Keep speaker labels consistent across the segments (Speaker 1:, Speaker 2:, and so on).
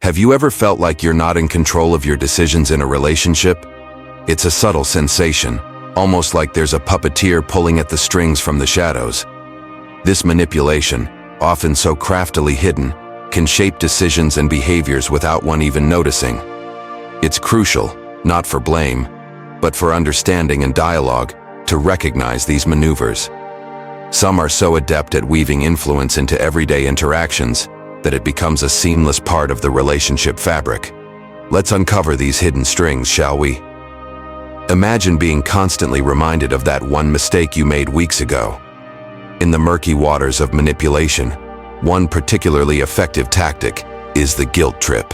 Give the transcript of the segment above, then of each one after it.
Speaker 1: Have you ever felt like you're not in control of your decisions in a relationship? It's a subtle sensation, almost like there's a puppeteer pulling at the strings from the shadows. This manipulation, often so craftily hidden, can shape decisions and behaviors without one even noticing. It's crucial, not for blame, but for understanding and dialogue, to recognize these maneuvers. Some are so adept at weaving influence into everyday interactions that it becomes a seamless part of the relationship fabric. Let's uncover these hidden strings, shall we? Imagine being constantly reminded of that one mistake you made weeks ago. In the murky waters of manipulation, one particularly effective tactic is the guilt trip.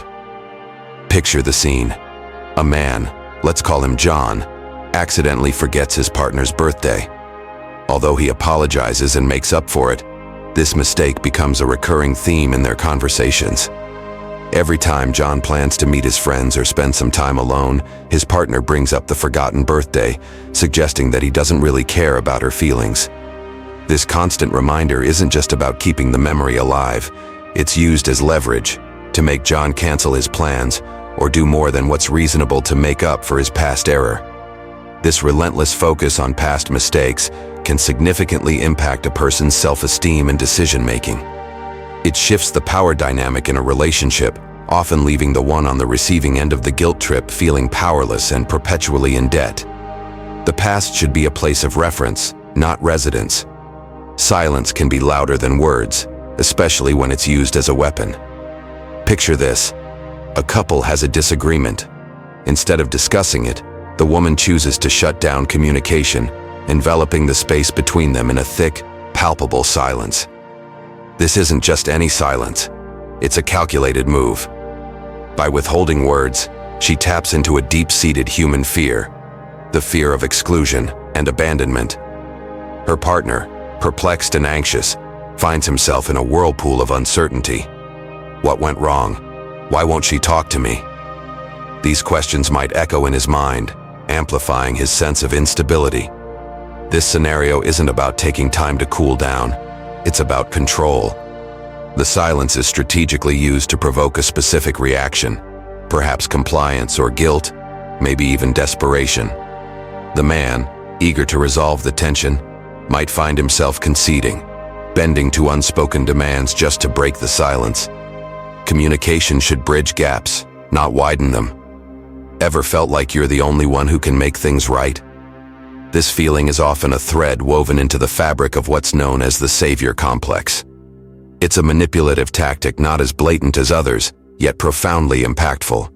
Speaker 1: Picture the scene. A man, let's call him John, accidentally forgets his partner's birthday. Although he apologizes and makes up for it, this mistake becomes a recurring theme in their conversations. Every time John plans to meet his friends or spend some time alone, his partner brings up the forgotten birthday, suggesting that he doesn't really care about her feelings. This constant reminder isn't just about keeping the memory alive, it's used as leverage to make John cancel his plans or do more than what's reasonable to make up for his past error. This relentless focus on past mistakes can significantly impact a person's self-esteem and decision-making. It shifts the power dynamic in a relationship, often leaving the one on the receiving end of the guilt trip feeling powerless and perpetually in debt. The past should be a place of reference, not residence. Silence can be louder than words, especially when it's used as a weapon. Picture this. A couple has a disagreement. Instead of discussing it, the woman chooses to shut down communication, enveloping the space between them in a thick, palpable silence. This isn't just any silence. It's a calculated move. By withholding words, she taps into a deep-seated human fear, the fear of exclusion and abandonment. Her partner, perplexed and anxious, finds himself in a whirlpool of uncertainty. What went wrong? Why won't she talk to me? These questions might echo in his mind, amplifying his sense of instability. This scenario isn't about taking time to cool down. It's about control. The silence is strategically used to provoke a specific reaction, perhaps compliance or guilt, maybe even desperation. The man, eager to resolve the tension, might find himself conceding, bending to unspoken demands just to break the silence. Communication should bridge gaps, not widen them. Ever felt like you're the only one who can make things right? This feeling is often a thread woven into the fabric of what's known as the savior complex. It's a manipulative tactic not as blatant as others, yet profoundly impactful.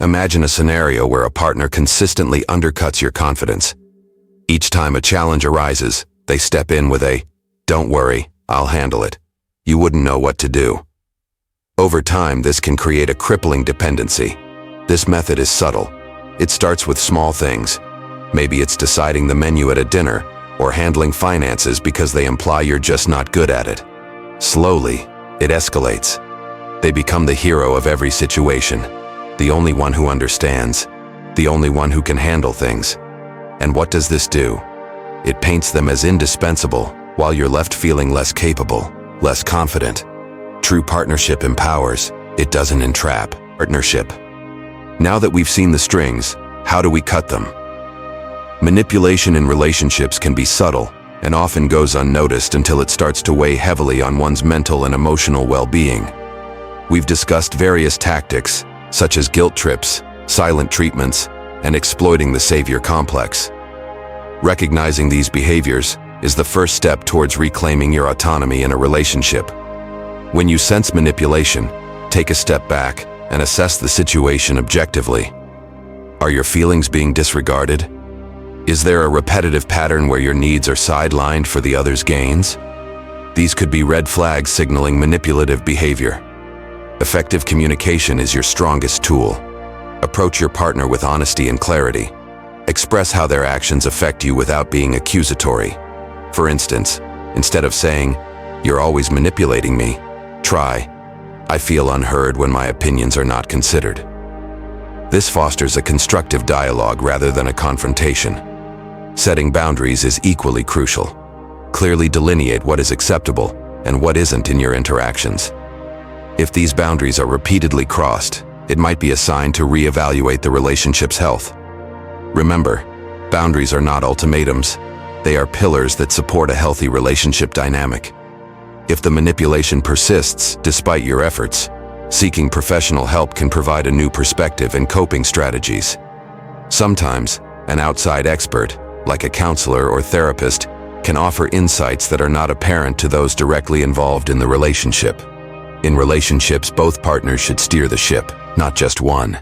Speaker 1: Imagine a scenario where a partner consistently undercuts your confidence. Each time a challenge arises, they step in with a, "Don't worry, I'll handle it. You wouldn't know what to do." Over time, this can create a crippling dependency. This method is subtle. It starts with small things. Maybe it's deciding the menu at a dinner or handling finances because they imply you're just not good at it. Slowly, it escalates. They become the hero of every situation, the only one who understands, the only one who can handle things. And what does this do? It paints them as indispensable while you're left feeling less capable, less confident. True partnership empowers, it doesn't entrap. Partnership. Now that we've seen the strings, how do we cut them? Manipulation in relationships can be subtle and often goes unnoticed until it starts to weigh heavily on one's mental and emotional well-being. We've discussed various tactics, such as guilt trips, silent treatments, and exploiting the savior complex. Recognizing these behaviors is the first step towards reclaiming your autonomy in a relationship. When you sense manipulation, take a step back and assess the situation objectively. Are your feelings being disregarded? Is there a repetitive pattern where your needs are sidelined for the other's gains? These could be red flags signaling manipulative behavior. Effective communication is your strongest tool. Approach your partner with honesty and clarity. Express how their actions affect you without being accusatory. For instance, instead of saying, "You're always manipulating me," try, "I feel unheard when my opinions are not considered." This fosters a constructive dialogue rather than a confrontation. Setting boundaries is equally crucial. Clearly delineate what is acceptable and what isn't in your interactions. If these boundaries are repeatedly crossed, it might be a sign to reevaluate the relationship's health. Remember, boundaries are not ultimatums. They are pillars that support a healthy relationship dynamic. If the manipulation persists despite your efforts, seeking professional help can provide a new perspective and coping strategies. Sometimes, an outside expert, like a counselor or therapist, can offer insights that are not apparent to those directly involved in the relationship. In relationships, both partners should steer the ship, not just one.